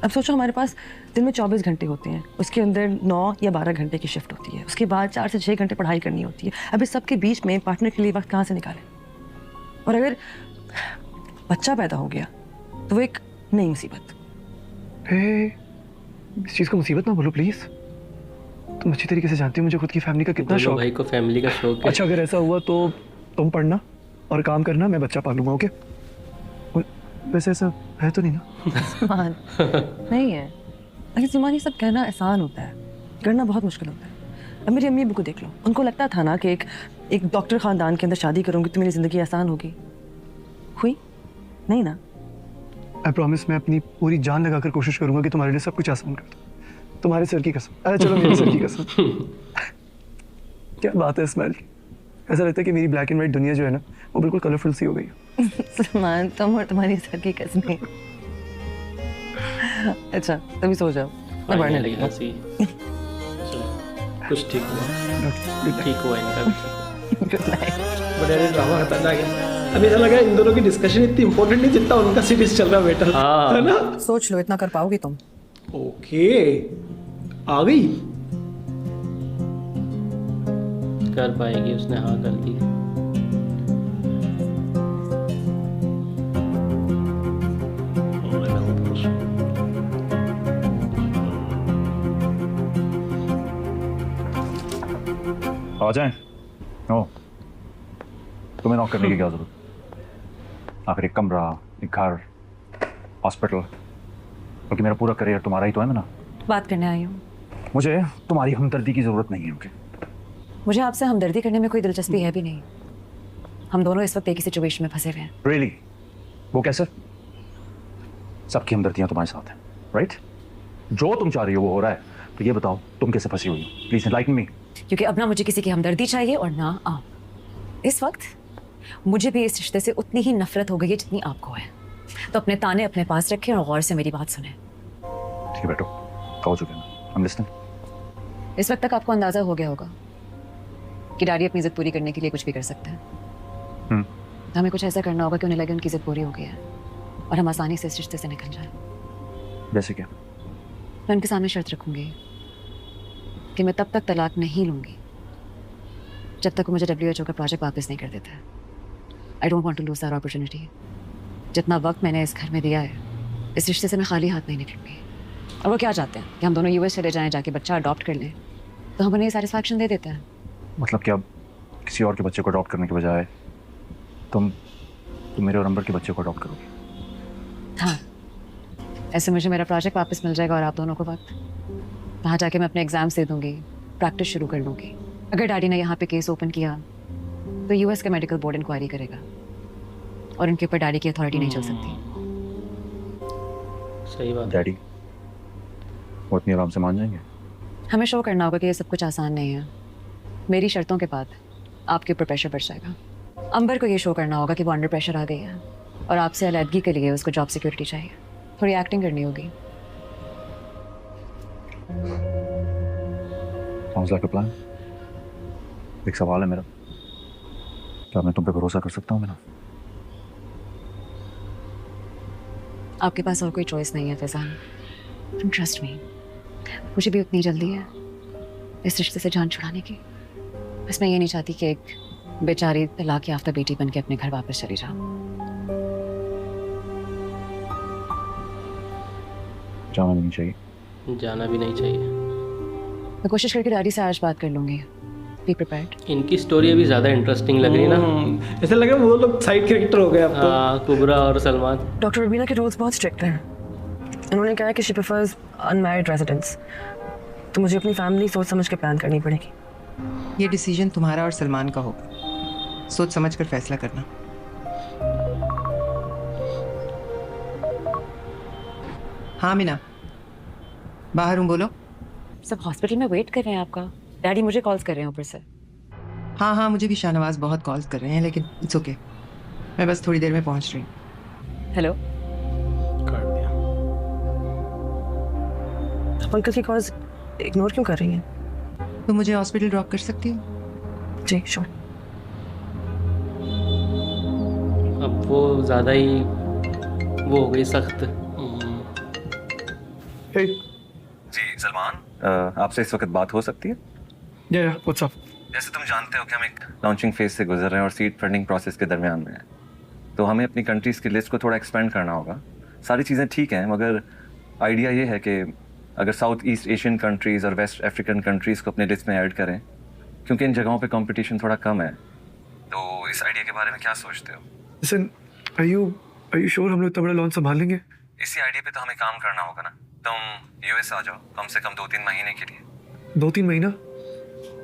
अब सोचो हमारे पास दिन में 24 घंटे होते हैं, उसके अंदर 9 या 12 घंटे की शिफ्ट होती है, उसके बाद 4 से 6 घंटे पढ़ाई करनी होती है। अब इस सब के बीच में पार्टनर के लिए वक्त कहाँ से निकालें? और अगर बच्चा पैदा हो गया तो वो एक नई मुसीबत। इस चीज़ को मुसीबत ना बोलो प्लीज़। तुम अच्छी तरीके से जानती हो मुझे खुद की फैमिली का कितना शौक भाई को फैमिली का शौक है। अच्छा अगर ऐसा हुआ तो तुम पढ़ना और काम करना, मैं बच्चा पालूंगा। ओके? वैसे ऐसा है तो नहीं ना? सलमान नहीं है, लेकिन सलमान ये सब कहना आसान होता है, करना बहुत मुश्किल होता है। अब मेरी अम्मी अब्बू को देख लो, उनको लगता था ना कि एक डॉक्टर ख़ानदान के अंदर शादी करूंगी तो मेरी ज़िंदगी आसान होगी। हुई नहीं ना। आई प्रॉमिस मैं अपनी पूरी जान लगाकर कोशिश करूंगा कि तुम्हारे लिए सब कुछ आसान कर दूं। तुम्हारे सर की कसम। अरे चलो मेरे सर की कसम। क्या बात है इस्माइल, ऐसा लगता है कि मेरी ब्लैक एंड वाइट दुनिया जो है ना वो बिल्कुल कलरफुल सी हो गई है। सलमान तुम और तुम्हारी सर की कसमें। अच्छा तभी सो जाओ, मैं पढ़ने लगी हूँ। चलो कुछ ठीक हुआ, ठीक हुआ इनका भी। Good night. बट यार ड्रामा खतरनाक है। अभी ऐसा लगा इन दोनों की डिस्कशन इतनी इंपॉर्टेंट नहीं जितना उनका सीरीज चल रहा है बेटर, है ना? सोच लो इतना कर पाओगी तुम? ओके आ गई। कर पाएगी, उसने हाँ कर दी। आ जाएं। ओ तुम्हें नॉक करने की क्या जरूरत? आखिर एक कमरा, एक घर, हॉस्पिटल, क्योंकि मेरा पूरा करियर तुम्हारा ही तो है ना। बात करने आई हूँ। मुझे तुम्हारी हमदर्दी की जरूरत नहीं है। ओके? मुझे आपसे हमदर्दी करने में कोई दिलचस्पी है भी नहीं। हम दोनों इस वक्त एक ही सिचुएशन में फंसे हुए हैं। रियली? वो कैसे? सबकी हमदर्दियां तुम्हारे साथ हैं, राइट? जो तुम चाह रही हो वो हो रहा है, तो ये बताओ तुम कैसे फंसी हुई हो? Please enlighten me. क्योंकि अब ना मुझे किसी की हमदर्दी चाहिए और ना आप। इस वक्त मुझे भी इस रिश्ते से उतनी ही नफरत हो गई है जितनी आपको है। तो अपने ताने अपने पास रखें और गौर से मेरी बात सुने। ठीक है बैठो, कहो चुके हैं, आई एम लिसनिंग। इस वक्त तक आपको अंदाजा हो गया होगा कि डैडी अपनी जिद पूरी करने के लिए कुछ भी कर सकते हैं। हमें कुछ ऐसा करना होगा कि उन्हें लगे उनकी जिद पूरी हो गई है और हम आसानी से इस रिश्ते से निकल जाए। जैसे क्या? मैं उनके सामने शर्त रखूंगी कि मैं तब तक तलाक नहीं लूंगी जब तक वो मुझे WHO का प्रोजेक्ट वापस नहीं कर देता। I don't want to lose that opportunity. जितना वक्त मैंने इस घर में दिया है, इस रिश्ते से मैं खाली हाथ नहीं निकलूंगी। और वो क्या चाहते हैं कि हम दोनों US चले जाएं, जाके बच्चा अडॉप्ट कर लें, तो हम उन्हें सेटिस्फैक्शन दे देते हैं। मतलब क्या किसी और के बच्चे को अडॉप्ट करने के बजाय तुम मेरे और अंबर के बच्चे को अडॉप्ट करोगे? हाँ, ऐसे मुझे मेरा प्रोजेक्ट वापस मिल जाएगा और आप दोनों को वक्त। वहाँ जाके मैं अपने एग्जाम्स दे दूँगी, प्रैक्टिस शुरू कर लूँगी। अगर डैडी ने यहाँ पे केस ओपन किया तो US का मेडिकल बोर्ड इंक्वायरी करेगा और इनके ऊपर डैडी की अथॉरिटी नहीं चल सकती। सही बात। डैडी वो इतनी आराम से मान जाएंगे? हमें शो करना होगा कि ये सब कुछ आसान नहीं है। मेरी शर्तों के बाद आपके ऊपर प्रेशर बढ़ जाएगा। अंबर को ये शो करना होगा कि वो अंडर प्रेशर आ गई है और आपसे अलहदगी के लिए उसको जॉब सिक्योरिटी चाहिए। थोड़ी एक्टिंग करनी होगी। Sounds like a plan. एक सवाल है मेरा, क्या मैं तुम पे भरोसा कर सकता हूँ? मेरा आपके पास और कोई चॉइस नहीं है फैजान। ट्रस्ट मी, मुझे भी उतनी जल्दी है इस रिश्ते से जान छुड़ाने की। बस मैं ये नहीं चाहती कि एक बेचारी तलाक याफ्ता बेटी बन के अपने घर वापस चली जाऊं। जाना नहीं चाहिए। जाना भी नहीं चाहिए। मैं कोशिश करके डैडी से आज बात कर लूंगी। Be prepared. इनकी स्टोरी अभी ज़्यादा इंटरेस्टिंग लग रही है ना। ऐसा लग रहा है वो लोग साइड कैरेक्टर हो गए अब तो। हाँ, कुबरा और सलमान। डॉक्टर रुबीना के रूल्स बहुत स्ट्रिक्ट हैं। उन्होंने कहा कि शी प्रेफर्स अनमैरिड रेजिडेंट्स, तो मुझे अपनी फैमिली सोच समझ के प्लान करनी पड़ेगी। ये डिसीजन तुम्हारा और सलमान का होगा, सोच समझ कर फैसला करना। हाँ मीना, बाहर हूँ, बोलो। सब हॉस्पिटल में वेट कर रहे हैं आपका। डैडी मुझे कॉल्स कर रहे हैं ऊपर से। हाँ हाँ, मुझे भी शाहनवाज बहुत कॉल्स कर रहे हैं, लेकिन इट्स ओके, मैं बस थोड़ी देर में पहुँच रही हूँ। हेलो, काट दिया। अंकल की कॉल्स इग्नोर क्यों कर रही हैं? तो मुझे हॉस्पिटल ड्रॉप कर सकती हो? जी श्योर। अब वो ज़्यादा ही वो हो गई सख्त। Hey, जी सलमान, आपसे इस वक्त बात हो सकती है? yeah, what's up? जैसे तुम जानते हो कि हम एक लॉन्चिंग फेज से गुजर रहे हैं और सीड फंडिंग प्रोसेस के दरमियान में हैं, तो हमें अपनी कंट्रीज़ की लिस्ट को थोड़ा एक्सपेंड करना होगा। सारी चीज़ें ठीक हैं, मगर आइडिया ये है कि अगर साउथ ईस्ट एशियन कंट्रीज़ और वेस्ट अफ्रीकन कंट्रीज़ को अपने लिस्ट में ऐड करें, क्योंकि इन जगहों पे कंपटीशन थोड़ा कम है। तो इस आइडिया के बारे में क्या सोचते हो? Listen, are you sure हम लोग इतना बड़ा लॉन्च संभाल लेंगे? इसी आइडिया पे तो हमें काम करना होगा ना। तुम US आ जाओ कम से कम 2-3 महीने के लिए। 2-3 महीना?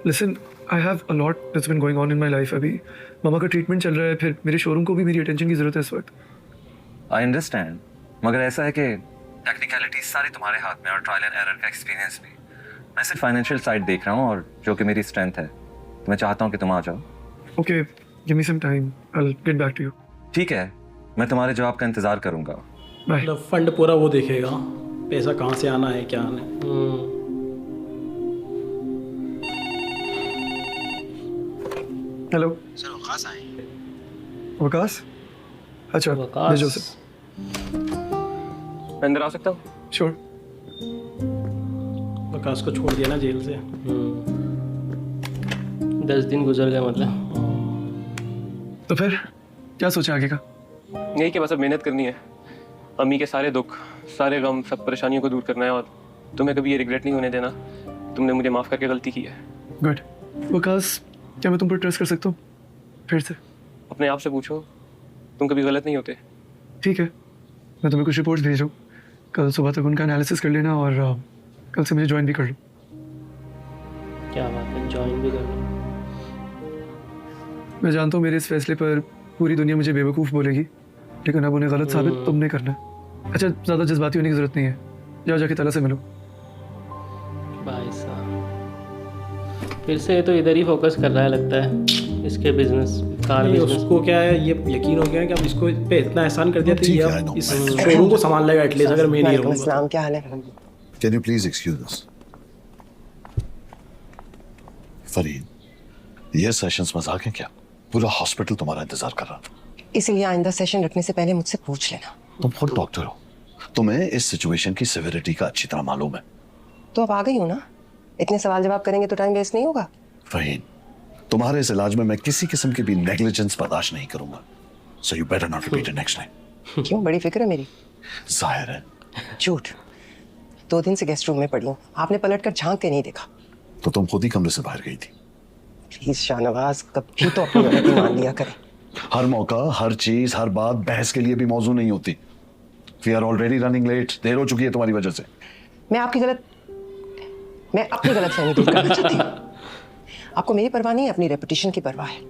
Listen, I have a lot that's been going on in my life. अभी मामा का ट्रीटमेंट चल रहा है, फिर मेरे शोरूम को भी मेरी अटेंशन की ज़रूरत है इस वक्त। आई अंडरस्टैंड, मगर ऐसा है कि टेक्निकलिटीज सारी तुम्हारे हाथ में और ट्रायल एंड एरर का एक्सपीरियंस भी। मैं सिर्फ फाइनेंशियल साइड देख रहा हूँ और जो कि मेरी स्ट्रेंथ है, तो मैं चाहता हूँ कि तुम आ जाओ। Okay, give me some time. I'll get back to you. ठीक है, मैं तुम्हारे जवाब का इंतज़ार करूँगा। Bye. मतलब फंड पूरा वो देखेगा, पैसा कहाँ से आना है क्या आना है। हेलो सर वकास आए। वकास? अच्छा, वकास। भेजो उसे। मैं अंदर आ सकता हूँ? श्योर। विकास को छोड़ दिया ना जेल से। 10 दिन गुजर गए मतलब। तो फिर क्या सोचा आगे का? यही कि बस अब मेहनत करनी है, अम्मी के सारे दुख, सारे गम, सब परेशानियों को दूर करना है, और तुम्हें कभी ये रिग्रेट नहीं होने देना। तुमने मुझे माफ़ करके गलती की है। गुड। वकास, क्या मैं तुम पर ट्रस्ट कर सकता हूँ फिर से? अपने आप से पूछो, तुम कभी गलत नहीं होते। ठीक है, मैं तुम्हें कुछ रिपोर्ट्स भेज रहा हूँ, कल सुबह तक उनका एनालिसिस कर लेना और कल से मुझे ज्वाइन भी कर लो। क्या बात है, ज्वाइन भी कर लो। मैं जानता हूँ मेरे इस फैसले पर पूरी दुनिया मुझे बेवकूफ़ बोलेगी, लेकिन अब उन्हें गलत साबित तुमने करना है। अच्छा, ज़्यादा जज्बाती होने की ज़रूरत नहीं है, जाओ जाके ताला से मिलो। भाई साहब फिर से तो इधर ही फोकस कर रहा है लगता है, इसके बिजनेस, कार नहीं, बिजनेस। उसको क्या है, ये यकीन हो गया है कि अब इसको पे इतना एहसान कर दिया तो ये अब इस शोरूम को संभाल लेगा एटलीस्ट, अगर मैं नहीं रहूँगा। क्या हाल है? Can you please excuse us? Farid, ये सेशंस मजाक है क्या? पूरा हॉस्पिटल तुम्हारा इंतजार कर रहा था। इसलिए आइंदा सेशन रखने से पहले मुझसे पूछ लेना। तुम खुद डॉक्टर हो, तुम्हें इस सिचुएशन की सिविरिटी का अच्छी तरह मालूम है। तो अब आ गई हूँ ना, इतने सवाल जवाब करेंगे तो टाइम वेस्ट नहीं होगा। फहीम, तुम्हारे इस इलाज में मैं किसी किस्म की भी नेग्लिजेंस बर्दाश्त नहीं करूंगा। So you better not repeat it next time. क्यों, बड़ी फिक्र है मेरी? जाहिर है। झूठ। 2 दिन से गेस्ट रूम में पड़ी हूँ, आपने पलट कर झांक के नहीं देखा। तो तुम खुद ही कमरे से बाहर गई थी। प्लीज शाहनवाज, कभी तो अपनी गलती मान लिया करें। हर मौका, हर चीज, हर बात बहस के लिए भी मौजू नहीं होती। We are already running late, देर हो चुकी है तुम्हारी वजह से। मैं अपनी गलतफहमी दूर करना चाहती हूँ। आपको मेरी परवाह नहीं है, अपनी रेपुटेशन की परवाह है।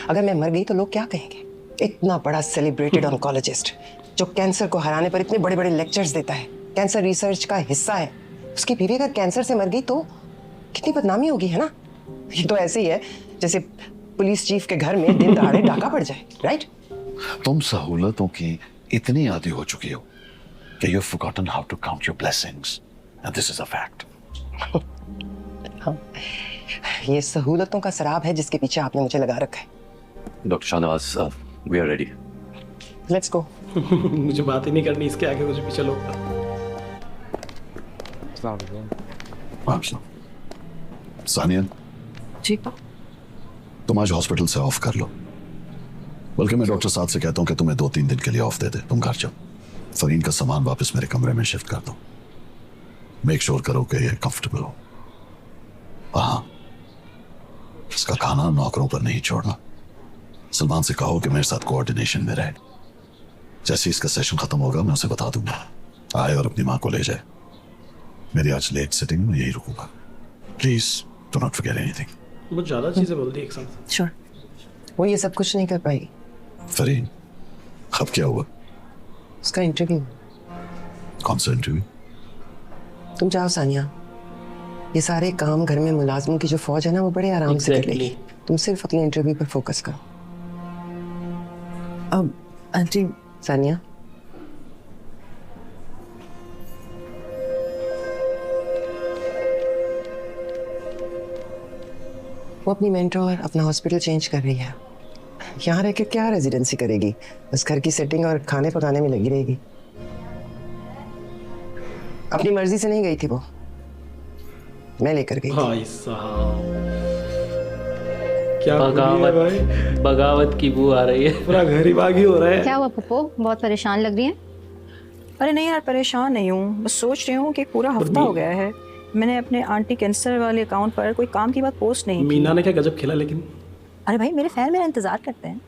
अगर मैं मर गई तो लोग क्या कहेंगे? इतना बड़ा सेलिब्रेटेड ऑन्कोलॉजिस्ट जो कैंसर को हराने पर इतने बड़े बड़े लेक्चर्स देता है, कैंसर रिसर्च का हिस्सा है, उसकी बीवी अगर कैंसर से मर गई तो कितनी बदनामी होगी, है ना? ये तो ऐसे ही है जैसे पुलिस चीफ के घर में दिन दहाड़े डाका पड़ जाए, राइट? तुम सहूलतों की इतनी आदी हो चुकी हो कि you have forgotten how to count your blessings, and this is a fact. हाँ, ये सहूलतों का शराब है जिसके पीछे आपने मुझे लगा रखा है। Doctor Shahnawaz, we are ready. Let's go. मुझे बात ही नहीं करनी इसके आगे, मुझे पीछे लो। सानिया जी तुम आज हॉस्पिटल से ऑफ कर लो, बल्कि मैं डॉक्टर साहब से कहता हूँ कि तुम्हें 2-3 दिन के लिए ऑफ दे दे। तुम घर जाओ, फरीन का सामान वापस मेरे कमरे में शिफ्ट कर दो। मेक श्योर करो कि ये कंफर्टेबल हो। हाँ, इसका खाना नौकरों पर नहीं छोड़ना। सलमान से कहो कि मेरे साथ कोऑर्डिनेशन में रहे। जैसे इसका सेशन खत्म होगा मैं उसे बता दूंगा, आए और अपनी माँ को ले जाए। मेरी आज लेट सिटिंग में यही रुकूंगा। Please do not forget anything. बहुत ज्यादा चीजें बोल दी एक साथ। श्योर। वो ये सब कुछ नहीं कर पाई। फरीन, अब क्या हुआ? उसका इंटरव्यू। कौन सा इंटरव्यू? तुम जाओ सानिया, ये सारे काम घर में मुलाजमों की जो फौज है ना, वो बड़े आराम से कर लेगी। तुम सिर्फ अपने इंटरव्यू पर फोकस करो। अब आंटी, सानिया, वो अपनी मेंटोर अपना हॉस्पिटल चेंज कर रही है। यहाँ रह के क्या रेजिडेंसी करेगी? बस घर की सेटिंग और खाने पकाने में लगी रहेगी। अपनी मर्जी से नहीं गई थी वो, मैं लेकर गई। भाई साहब क्या बगावत भाई, बगावत की बू आ रही है, पूरा घर ही बागी हो रहा है। क्या हुआ पप्पो, बहुत परेशान लग रही है? अरे नहीं यार, परेशान नहीं हूँ, बस सोच रही हूँ कि पूरा हफ्ता हो गया है मैंने अपने आंटी कैंसर वाले अकाउंट पर कोई काम की बात पोस्ट नहीं की। मीना ने क्या गजब खेला लेकिन। अरे भाई, मेरे फैन मेरा इंतजार करते हैं।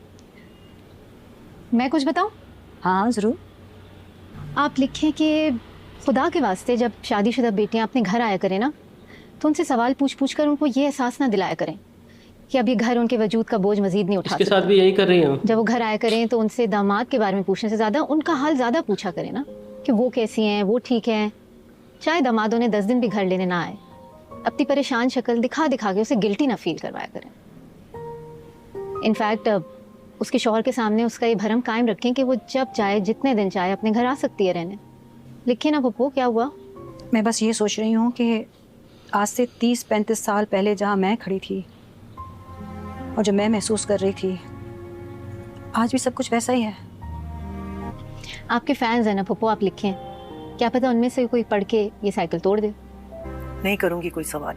मैं कुछ बताऊं? हाँ ज़रूर। आप लिखें कि खुदा के वास्ते जब शादीशुदा बेटियां अपने घर आया करें ना, तो उनसे सवाल पूछ पूछ कर उनको ये एहसास ना दिलाया करें कि अब ये घर उनके वजूद का बोझ मजीद नहीं उठा इसके साथ भी यही कर रही हूँ। जब वो घर आया करें तो उनसे दामाद के बारे में पूछने से ज़्यादा उनका हाल ज़्यादा पूछा करें ना, कि वो कैसी हैं, वो ठीक हैं। चाहे दामाद उन्हें 10 दिन भी घर लेने ना आए, अपनी परेशान शक्ल दिखा दिखा के उसे गिल्टी ना फील करवाया करें। इनफैक्ट उसके शौहर के सामने उसका ये भरम कायम रखें कि वो जब चाहे जितने दिन चाहे अपने घर आ सकती है रहने। लिखिए ना पप्पू, क्या हुआ? मैं बस ये सोच रही हूँ कि आज से 30-35 साल पहले जहाँ मैं खड़ी थी और जो मैं महसूस कर रही थी, आज भी सब कुछ वैसा ही है। आपके फैंस हैं ना पप्पू, आप लिखें, क्या पता उनमें से कोई पढ़ के ये साइकिल तोड़ दे। नहीं करूँगी कोई सवाल।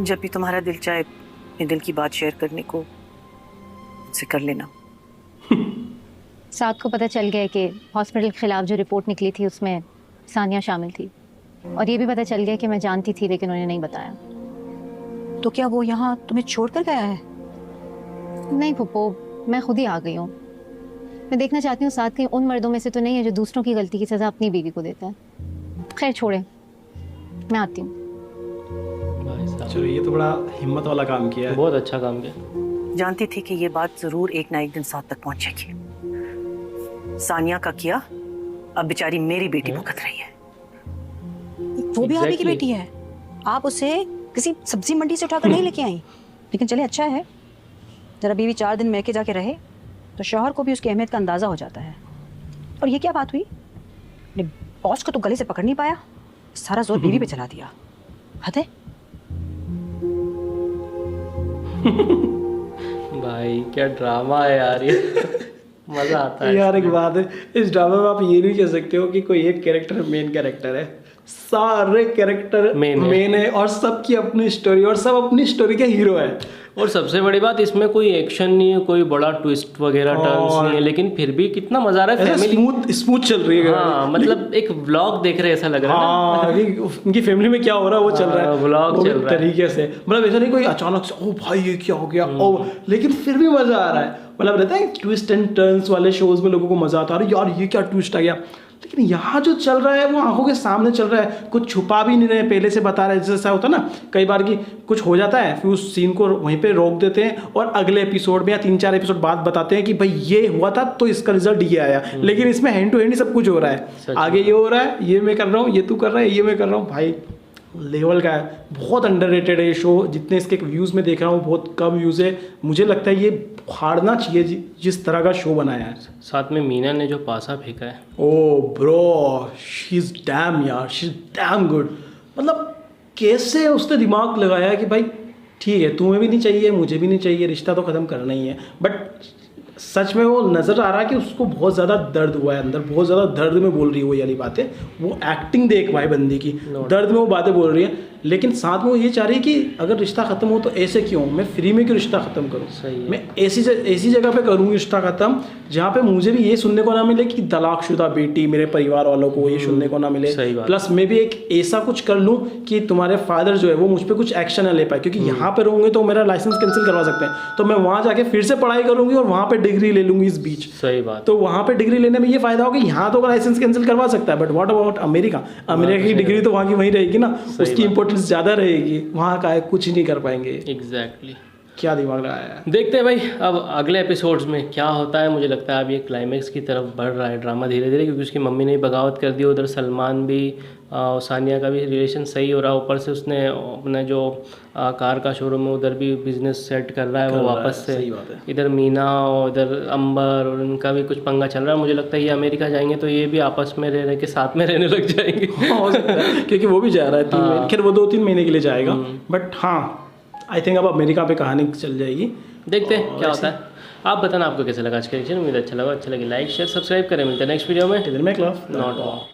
जब भी तुम्हारा दिल चाहे अपने दिल की बात शेयर करने को, मुझसे कर लेना। साथ को पता चल गया कि हॉस्पिटल के खिलाफ जो रिपोर्ट निकली थी उसमें सानिया शामिल थी, और ये भी पता चल गया कि मैं जानती थी लेकिन उन्हें नहीं बताया। तो क्या वो यहाँ तुम्हें छोड़ कर गया है? नहीं पप्पू, मैं खुद ही आ गई हूँ। मैं देखना चाहती हूँ साथ कहीं उन मर्दों में से तो नहीं है जो दूसरों की गलती की सज़ा अपनी बीवी को देता है। खैर छोड़े, मैं आती हूँ। चलो, ये तो बड़ा हिम्मत वाला काम किया है। बहुत अच्छा काम किया। जानती थी कि ये बात जरूर एक ना एक दिन साथ तक पहुंचेगी। सानिया का किया, अब बेचारी मेरी बेटी भुगत रही है। वो भी आप ही की बेटी है, आप उसे किसी सब्जी मंडी से उठाकर नहीं लेके आई। लेकिन चले, अच्छा है जरा बीवी 4 दिन मैके जाके रहे तो शौहर को भी उसकी अहमियत का अंदाजा हो जाता है। और ये क्या बात हुई, बॉस को तो गले से पकड़ नहीं पाया, सारा जोर बीवी पे चला दिया। हद है। भाई क्या ड्रामा है यार ये। मजा आता है यार एक बात है, इस ड्रामा में आप ये नहीं कह सकते हो कि कोई एक कैरेक्टर मेन कैरेक्टर है, सारे कैरेक्टर मेन है और सबकी अपनी स्टोरी और सब अपनी स्टोरी के हीरो है। और सबसे बड़ी बात इसमें कोई एक्शन नहीं है, कोई बड़ा ट्विस्ट वगैरह टर्न्स नहीं है, लेकिन फिर भी कितना मजा आ रहा है। फैमिली स्मूथ चल रही है। हाँ, मतलब एक व्लॉग देख रहे ऐसा लग रहा है ना। उनकी फैमिली में क्या हो रहा है वो चल रहा है, व्लॉग चल रहा है तरीके से। मतलब ऐसा नहीं कोई अचानक से ओ भाई ये क्या हो गया, ओ, लेकिन फिर भी मजा आ रहा है। मतलब रहता है ट्विस्ट एंड टर्न्स वाले शोज में लोगों को मजा आता है, अरे यार ये क्या ट्विस्ट आ गया। लेकिन यहाँ जो चल रहा है वो आंखों के सामने चल रहा है, कुछ छुपा भी नहीं रहे, पहले से बता रहे हैं। जैसा होता है ना कई बार कि कुछ हो जाता है फिर उस सीन को वहीं पे रोक देते हैं और अगले एपिसोड में या 3-4 एपिसोड बाद बताते हैं कि भाई ये हुआ था तो इसका रिजल्ट ये आया। लेकिन इसमें हैंड टू हैंड सब कुछ हो रहा है, आगे ये हो रहा है, ये मैं कर रहा हूँ, ये तू कर रहा है, ये मैं कर रहा हूँ। भाई लेवल का है, बहुत अंडररेटेड है ये शो। जितने इसके व्यूज़ में देख रहा हूँ बहुत कम व्यूज़ है। मुझे लगता है ये हारना चाहिए जिस तरह का शो बनाया है। साथ में मीना ने जो पासा फेंका है, ओ ब्रो शी इज़ डैम यार, शी इज़ डैम गुड। मतलब कैसे उसने दिमाग लगाया कि भाई ठीक है तुम्हें भी नहीं चाहिए मुझे भी नहीं चाहिए, रिश्ता तो ख़त्म करना ही है। बट सच में वो नज़र आ रहा है कि उसको बहुत ज़्यादा दर्द हुआ है अंदर, बहुत ज़्यादा दर्द में बोल रही है वो वाली बातें। वो एक्टिंग देख भाई बंदी की, दर्द में वो बातें बोल रही है। लेकिन साथ में वो ये चाह रही है कि अगर रिश्ता ख़त्म हो तो ऐसे क्यों, मैं फ्री में क्यों रिश्ता ख़त्म करूँ, मैं ऐसी जगह पे करूँगी रिश्ता ख़त्म जहाँ पे मुझे भी ये सुनने को ना मिले कि तलाकशुदा बेटी, मेरे परिवार वालों को ये सुनने को ना मिले। प्लस मैं भी एक ऐसा कुछ कर लूँ कि तुम्हारे फादर जो है वो मुझ पर कुछ एक्शन ना ले पाए, क्योंकि यहाँ पे रहूँगे तो मेरा लाइसेंस कैंसिल करवा सकते हैं, तो मैं वहाँ जाके फिर से पढ़ाई करूँगी और वहाँ पे डिग्री ले लूँगी इस बीच। सही बात। तो वहाँ पे डिग्री लेने में ये फायदा होगा, यहाँ तो लाइसेंस कैंसिल करवा सकता है, but what about America? America की डिग्री तो वहाँ की वहीं रहेगी ना, उसकी इंपॉर्टेंस ज़्यादा रहेगी। वहाँ का है कुछ ही नहीं कर पाएंगे। एग्जैक्टली क्या दिमाग लगाया है। देखते हैं भाई अब अगले एपिसोड्स में क्या होता है। मुझे लगता है अब ये क्लाइमैक्स की तरफ बढ़ रहा है ड्रामा धीरे धीरे, क्योंकि उसकी मम्मी ने बगावत कर दी, उधर सलमान भी सानिया का भी रिलेशन सही हो रहा है, ऊपर से उसने अपने जो कार का शोरूम है उधर भी बिजनेस सेट कर रहा है वो वापस से। इधर मीना और इधर अंबर और उनका भी कुछ पंगा चल रहा है। मुझे लगता है ये अमेरिका जाएंगे तो ये भी आपस में रह के साथ में रहने लग जाएंगे। हो सकता है क्योंकि वो भी जा रहा है 3 महीने, खैर वो 2-3 महीने के लिए जाएगा। बट हाँ आई थिंक अब अमेरिका पे कहानी चल जाएगी, देखते हैं क्या होता है। आप बताना आपको कैसा लगा आज का रिएक्शन। उम्मीद अच्छा लगा, अच्छा लगे लाइक शेयर सब्सक्राइब करें। मिलते हैं नेक्स्ट वीडियो में। Make love not